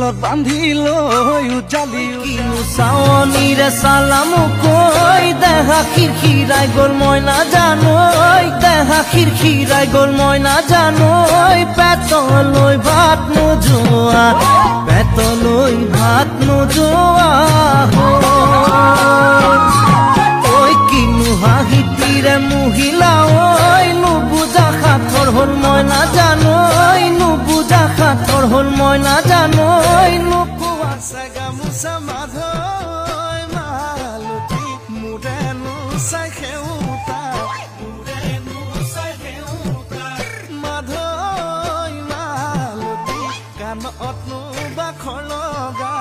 গলত বান্ধি লৈ উজালি কিনো চাৱনীৰে চালামো কৈ দেহা খিৰখিৰাই গ'ল মই নাজানো দেহা খিৰখিৰাই গ'ল মই নাজানো পেটলৈ ভাত নোযোৱা পেটলৈ ভাত নোযোৱা ঐ কিনো হাঁহিটিৰে মহিলা ঐ নুবুজা সাঁথৰ হ'ল মই নাজানো নুবুজা সাঁথৰ হ'ল মই নাজানো নোকোৱা গামোচা মাধৈ মালতী মোৰেনো চাই সেউতা মাধৈ মালতী কাণতনো বাখৰ লগা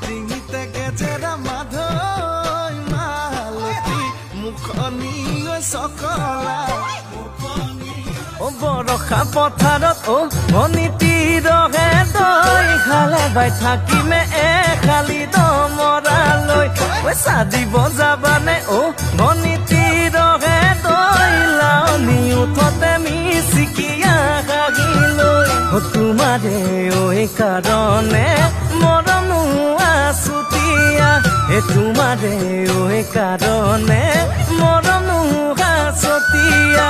ডিঙিতে গেজেৰা মাধৈ মালতী মুখনি চকলা বৰষা পথাৰত ভনীতি ৰহে দৈ খালে বাই থাকিমে খালি দমৰালৈ পইচা দিব যাবানে ভনীতি ৰহে দৈ লাৱনি উঠতে মিচিকিয়া কাহিলৈ তোমাৰে কাৰণে মৰমো আছুতীয়া তোমাৰে কাৰণে মৰমো আছুতীয়া